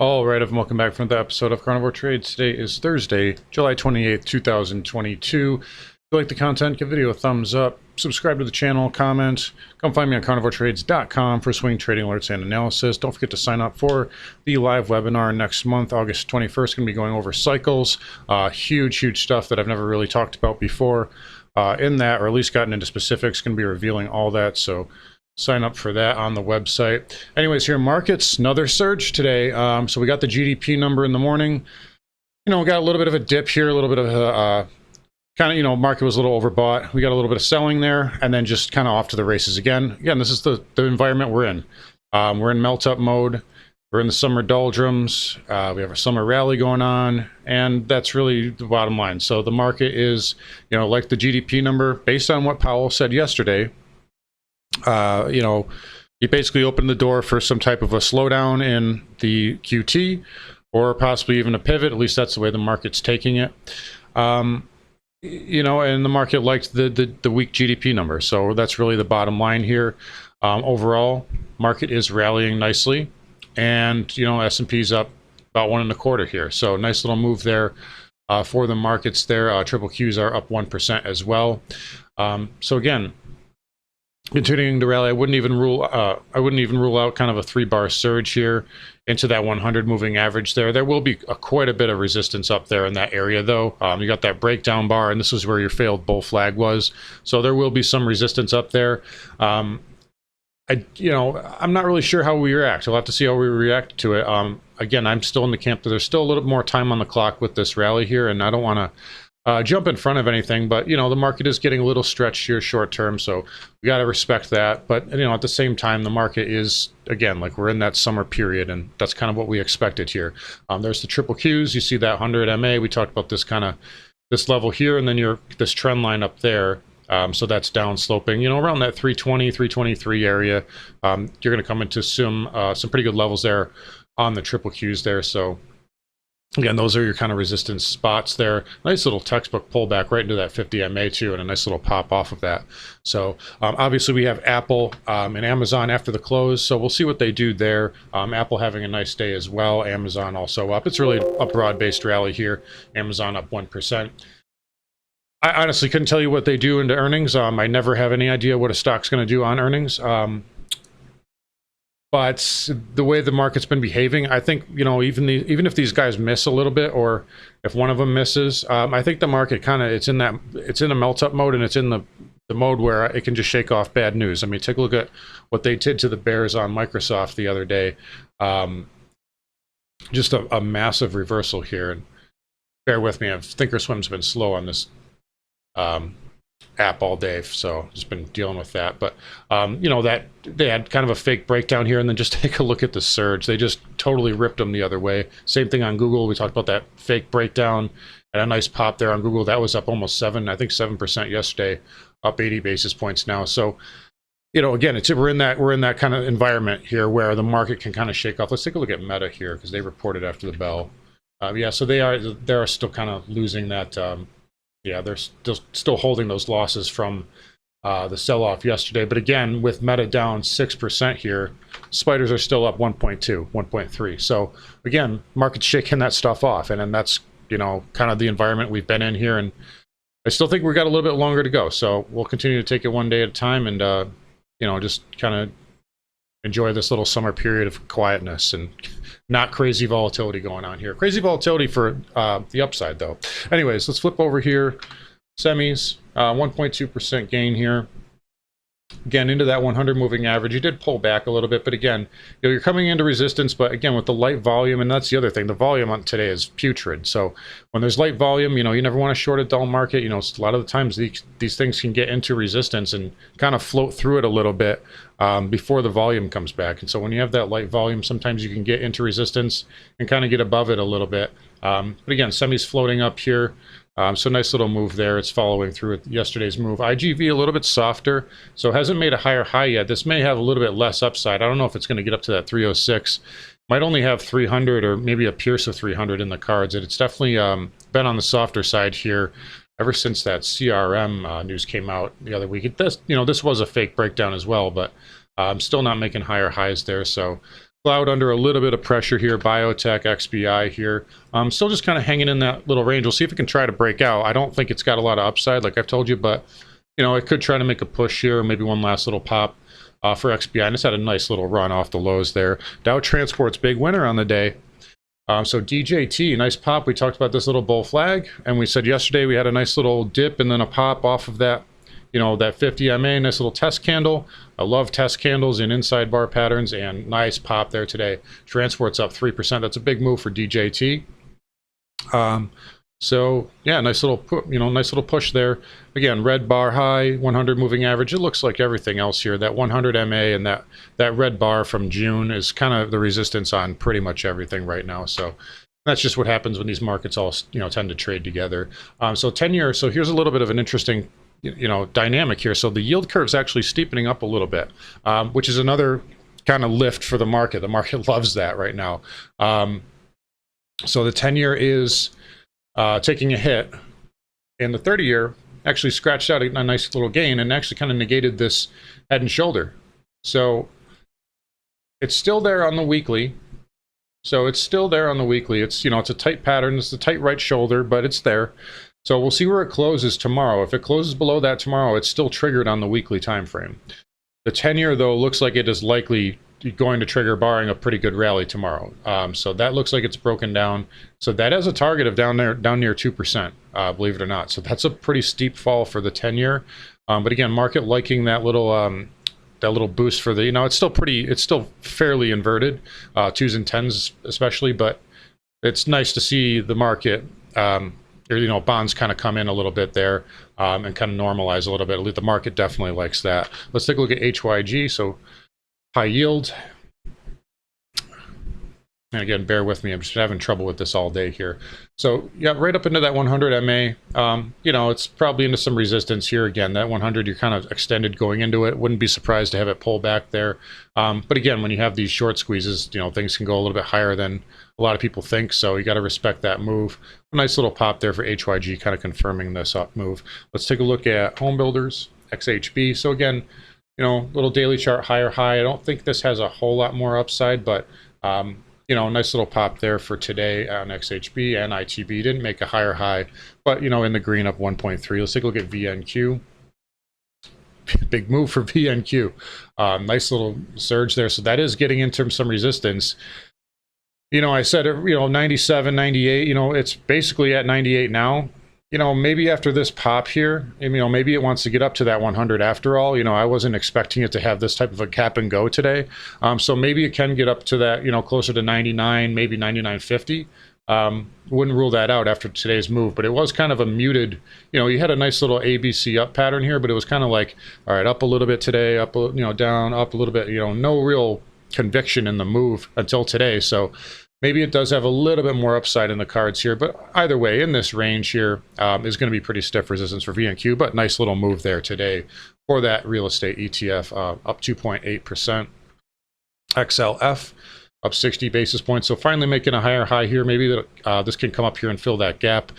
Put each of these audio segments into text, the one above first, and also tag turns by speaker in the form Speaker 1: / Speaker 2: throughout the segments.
Speaker 1: All right, everyone, welcome back for another episode of Carnivore Trades. Today is Thursday, July 28th, 2022. If you like the content, give the video a thumbs up, subscribe to the channel, comment. Come find me on carnivoretrades.com for swing trading alerts and analysis. Don't forget to sign up for the live webinar next month, August 21st. Going to be going over cycles. Huge stuff that I've never really talked about before in that, or at least gotten into specifics. Going to be revealing all that, so sign up for that on the website. Anyways, here markets, another surge today. So we got the GDP number in the morning. We got a little bit of a dip here, a little bit of a market was a little overbought. We got a little bit of selling there, and then just kind of off to the races again. Again, this is the environment we're in. We're in melt-up mode. We're in the summer doldrums. We have a summer rally going on, and that's really the bottom line. So the market is, like the GDP number, based on what Powell said yesterday, he basically opened the door for some type of a slowdown in the QT, or possibly even a pivot. At least that's the way the market's taking it. And the market liked the weak GDP number. So that's really the bottom line here. Overall, market is rallying nicely, and S&P's up about 1.25 here. So nice little move there for the markets there. Triple Qs are up 1% as well. So again, continuing to rally, I wouldn't even rule out kind of a 3-bar surge here into that 100 moving average there. There will be quite a bit of resistance up there in that area, though. You got that breakdown bar, and this is where your failed bull flag was. So there will be some resistance up there. I'm not really sure how we react. We'll have to see how we react to it. Again, I'm still in the camp that there's still a little more time on the clock with this rally here, and I don't want to jump in front of anything, but the market is getting a little stretched here short term, so we got to respect that. But at the same time, the market is, again, like, we're in that summer period, and that's kind of what we expected here. There's the triple Qs. You see that 100 MA. We talked about this this level here, and then this trend line up there. So that's down sloping, around that 320, 323 area. You're going to come into some pretty good levels there on the triple Qs there. So again, those are your kind of resistance spots there. Nice little textbook pullback right into that 50 MA too, and a nice little pop off of that. So obviously we have Apple and Amazon after the close, so we'll see what they do there. Apple having a nice day as well. Amazon also up. It's really a broad-based rally here. Amazon up 1%. I honestly couldn't tell you what they do into earnings. I never have any idea what a stock's going to do on earnings. But the way the market's been behaving, I think, even if these guys miss a little bit, or if one of them misses, I think the market it's in a melt-up mode, and it's in the mode where it can just shake off bad news. I mean, take a look at what they did to the bears on Microsoft the other day. Just a massive reversal here. And bear with me, Thinkorswim's been slow on this app all day, so just been dealing with that. But that they had kind of a fake breakdown here, and then just take a look at the surge. They just totally ripped them the other way. Same thing on Google. We talked about that fake breakdown and a nice pop there on Google. That was up almost 7% yesterday, up 80 basis points now. So again, we're in that kind of environment here where the market can kind of shake off. Let's take a look at Meta here, because they reported after the bell. So they're still kind of losing that. They're still holding those losses from the sell-off yesterday. But again, with Meta down 6% here, spiders are still up 1.2, 1.3. So again, market's shaking that stuff off, and then that's kind of the environment we've been in here. And I still think we've got a little bit longer to go. So we'll continue to take it one day at a time, and just kind of enjoy this little summer period of quietness and not crazy volatility going on here. Crazy volatility for the upside, though. Anyways, let's flip over here. Semis, 1.2% gain here. Again, into that 100 moving average. You did pull back a little bit, but again, you're coming into resistance. But again, with the light volume, and that's the other thing, the volume on today is putrid. So when there's light volume, you never want to short a dull market. A lot of the times these things can get into resistance and kind of float through it a little bit before the volume comes back. And so when you have that light volume, sometimes you can get into resistance and kind of get above it a little bit. But again, semis floating up here. So nice little move there. It's following through with yesterday's move. IGV a little bit softer, so hasn't made a higher high yet. This may have a little bit less upside. I don't know if it's going to get up to that 306. Might only have 300 or maybe a pierce of 300 in the cards. It's definitely been on the softer side here ever since that CRM news came out the other week. This was a fake breakdown as well, but still not making higher highs there. So Cloud under a little bit of pressure here. Biotech, XBI here. Still just kind of hanging in that little range. We'll see if it can try to break out. I don't think it's got a lot of upside, like I've told you, but it could try to make a push here, maybe one last little pop for XBI. And it's had a nice little run off the lows there. Dow Transport's big winner on the day. So DJT, nice pop. We talked about this little bull flag, and we said yesterday we had a nice little dip and then a pop off of that, that 50 MA, nice little test candle. I love test candles in inside bar patterns, and nice pop there today. Transport's up 3%. That's a big move for DJT. So yeah, nice little push there. Again, red bar high, 100 moving average. It looks like everything else here. That 100 MA and that red bar from June is kind of the resistance on pretty much everything right now. So that's just what happens when these markets all tend to trade together. So 10-year. So here's a little bit of an interesting dynamic here. So the yield curve is actually steepening up a little bit, which is another kind of lift for the market. The market loves that right now. So the 10-year is taking a hit, and the 30-year actually scratched out a nice little gain and actually kind of negated this head and shoulder. So it's still there on the weekly. It's a tight pattern. It's a tight right shoulder, but it's there. So we'll see where it closes tomorrow. If it closes below that tomorrow, it's still triggered on the weekly time frame. The 10-year, though, looks like it is likely going to trigger, barring a pretty good rally tomorrow. So that looks like it's broken down. So that has a target of down near 2%, believe it or not. So that's a pretty steep fall for the 10-year. But again, market liking that little boost for the, it's still fairly inverted, 2s and 10s especially, but it's nice to see the market, bonds kind of come in a little bit there and kind of normalize a little bit. The market definitely likes that. Let's take a look at HYG. So high yield. And again, bear with me. I'm just having trouble with this all day here. So yeah, right up into that 100 MA. It's probably into some resistance here. Again, that 100, you're kind of extended going into it. Wouldn't be surprised to have it pull back there. But again, when you have these short squeezes, things can go a little bit higher than a lot of people think. So you got to respect that move. A nice little pop there for HYG, kind of confirming this up move. Let's take a look at home builders, XHB. So again, little daily chart higher high. I don't think this has a whole lot more upside, but nice little pop there for today on XHB and ITB. Didn't make a higher high, but in the green, up 1.3. Let's take a look at VNQ. Big move for VNQ. Nice little surge there. So that is getting into some resistance. I said 97, 98. It's basically at 98 now. Maybe after this pop here, maybe it wants to get up to that 100 after all. I wasn't expecting it to have this type of a cap and go today. So maybe it can get up to that, closer to 99, maybe 99.50. Wouldn't rule that out after today's move, but it was kind of a muted, you had a nice little ABC up pattern here, but it was kind of like, all right, up a little bit today, up, down, up a little bit, no real conviction in the move until today. So maybe it does have a little bit more upside in the cards here, but either way, in this range here is going to be pretty stiff resistance for VNQ, but nice little move there today for that real estate ETF, up 2.8%. XLF up 60 basis points, so finally making a higher high here. Maybe this can come up here and fill that gap.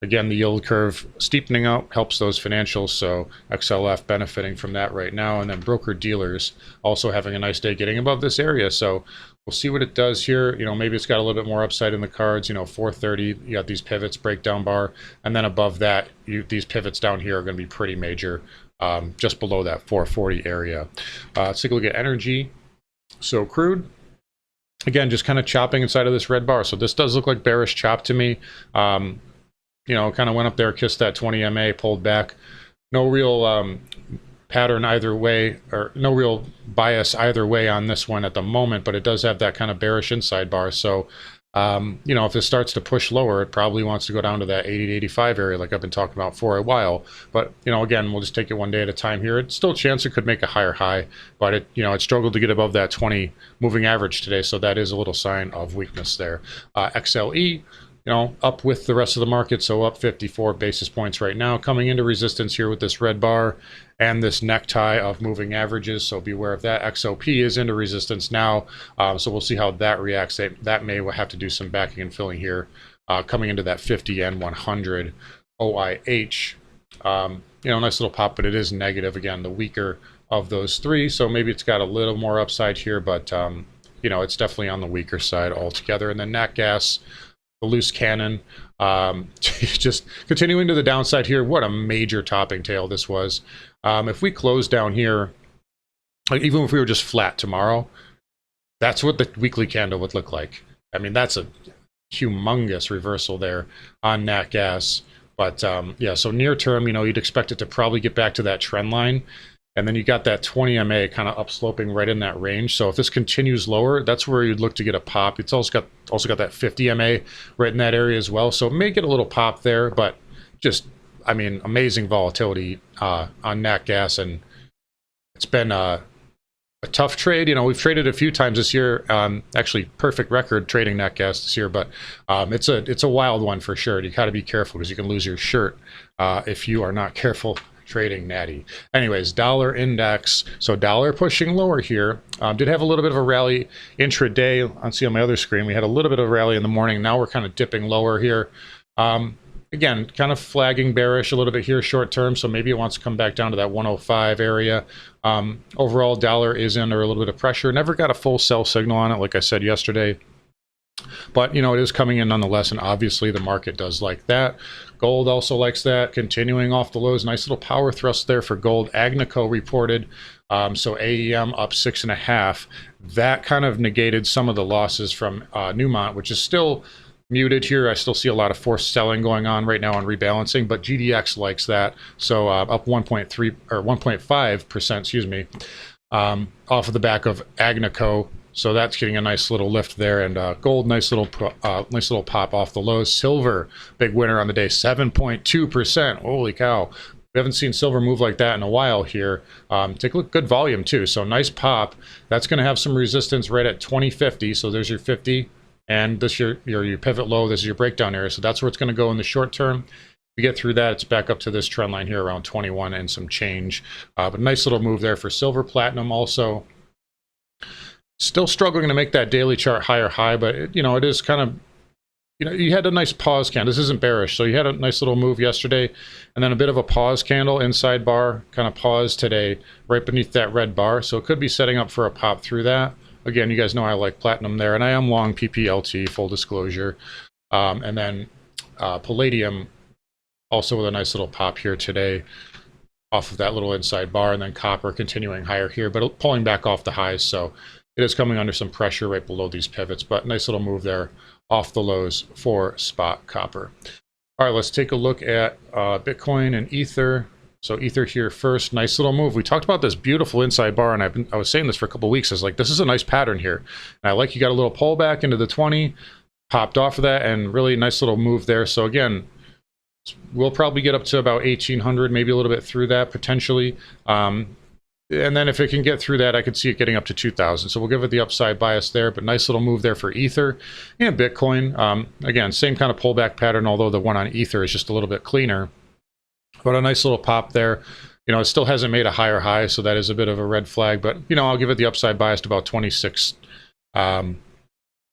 Speaker 1: Again, the yield curve steepening out helps those financials, so XLF benefiting from that right now. And then broker dealers also having a nice day, getting above this area. So we'll see what it does here. Maybe it's got a little bit more upside in the cards. 430, you got these pivots, breakdown bar, and then above that, these pivots down here are going to be pretty major, just below that 440 area. Let's take a look at energy. So crude, again, just kind of chopping inside of this red bar. So this does look like bearish chop to me. Kind of went up there, kissed that 20 MA, pulled back. No real pattern either way, or no real bias either way on this one at the moment, but it does have that kind of bearish inside bar. So, if it starts to push lower, it probably wants to go down to that 80 to 85 area like I've been talking about for a while. But, again, we'll just take it one day at a time here. It's still a chance it could make a higher high, but it struggled to get above that 20 moving average today. So that is a little sign of weakness there. XLE, up with the rest of the market, so up 54 basis points right now, coming into resistance here with this red bar and this necktie of moving averages, so beware of that. XOP is into resistance now, so we'll see how that reacts. That may have to do some backing and filling here, coming into that 50 and 100 OIH. Nice little pop, but it is negative, again, the weaker of those three, so maybe it's got a little more upside here, but it's definitely on the weaker side altogether. And then nat gas, the loose cannon, just continuing to the downside here. What a major topping tail this was. If we close down here, like even if we were just flat tomorrow, that's what the weekly candle would look like. I mean, that's a humongous reversal there on nat gas. But yeah, so near term, you'd expect it to probably get back to that trend line. And then you got that 20 MA kind of upsloping right in that range. So if this continues lower, that's where you'd look to get a pop. It's also got that 50 MA right in that area as well. So it may get a little pop there, but just, I mean, amazing volatility on nat gas. And it's been a tough trade. We've traded a few times this year. Actually, perfect record trading nat gas this year, but it's a wild one for sure. You got to be careful because you can lose your shirt if you are not careful trading natty. Anyways, dollar index. So dollar pushing lower here. Did have a little bit of a rally intraday. I see on my other screen we had a little bit of a rally in the morning. Now we're kind of dipping lower here. Again, kind of flagging bearish a little bit here short term, so maybe it wants to come back down to that 105 area. Overall, dollar is under a little bit of pressure. Never got a full sell signal on it, like I said yesterday. But, it is coming in nonetheless, and obviously the market does like that. Gold also likes that, continuing off the lows. Nice little power thrust there for gold. Agnico reported, so AEM up 6.5. That kind of negated some of the losses from Newmont, which is still muted here. I still see a lot of forced selling going on right now on rebalancing, but GDX likes that. So up 1.3 or 1.5%, excuse me, off of the back of Agnico. So that's getting a nice little lift there. And gold, nice little pop off the lows. Silver, big winner on the day, 7.2%. Holy cow. We haven't seen silver move like that in a while here. Take a look, good volume too. So nice pop. That's going to have some resistance right at 2050. So there's your 50. And this your pivot low. This is your breakdown area. So that's where it's going to go in the short term. If we get through that, it's back up to this trend line here around 21 and some change. But nice little move there for silver. Platinum also still struggling to make that daily chart higher high, but it is kind of, you had a nice pause candle. This isn't bearish, so you had a nice little move yesterday, and then a bit of a pause candle inside bar, kind of paused today right beneath that red bar. So it could be setting up for a pop through that. Again, you guys know I like platinum there, and I am long PPLT, full disclosure. And then palladium also with a nice little pop here today off of that little inside bar, and then copper continuing higher here, but pulling back off the highs. So it is coming under some pressure right below these pivots, but nice little move there off the lows for spot copper. All right, let's take a look at Bitcoin and Ether. So Ether here first, nice little move. We talked about this beautiful inside bar, and I was saying this for a couple of weeks. I was like, this is a nice pattern here. And I like you got a little pullback into the 20, popped off of that, and really nice little move there. So again, we'll probably get up to about 1,800, maybe a little bit through that potentially. And then if it can get through that, I could see it getting up to 2,000. So we'll give it the upside bias there, but nice little move there for Ether and Bitcoin. Again, same kind of pullback pattern, although the one on Ether is just a little bit cleaner. But a nice little pop there. It still hasn't made a higher high, so that is a bit of a red flag. But, I'll give it the upside bias to about 26, about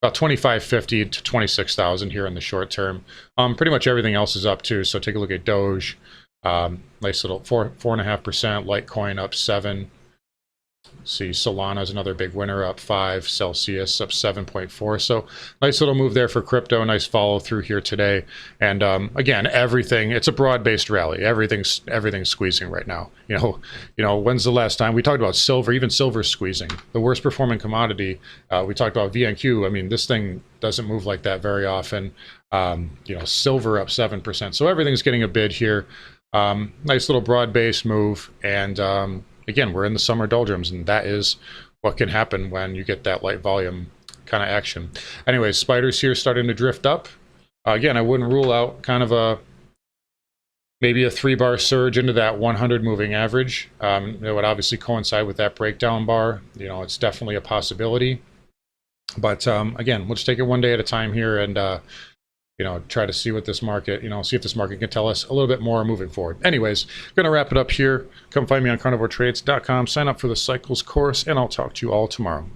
Speaker 1: 2550 to 26,000 here in the short term. Pretty much everything else is up too. So take a look at Doge. Nice little 4.5%, Litecoin up 7. See, Solana is another big winner, up 5. Celsius up 7.4. So nice little move there for crypto. Nice follow through here today. And again, it's a broad-based rally. Everything's squeezing right now. When's the last time we talked about silver? Even silver's squeezing. The worst performing commodity. We talked about VNQ. I mean, this thing doesn't move like that very often. Silver up 7%. So everything's getting a bid here. Nice little broad-based move, and again, we're in the summer doldrums, and that is what can happen when you get that light volume kind of action. Anyways, spiders here starting to drift up. Again, I wouldn't rule out kind of maybe a 3-bar surge into that 100 moving average. It would obviously coincide with that breakdown bar. It's definitely a possibility. But again, we'll just take it one day at a time here, and try to see what this market, see if this market can tell us a little bit more moving forward. Anyways, going to wrap it up here. Come find me on carnivoretrades.com. Sign up for the Cycles course, and I'll talk to you all tomorrow.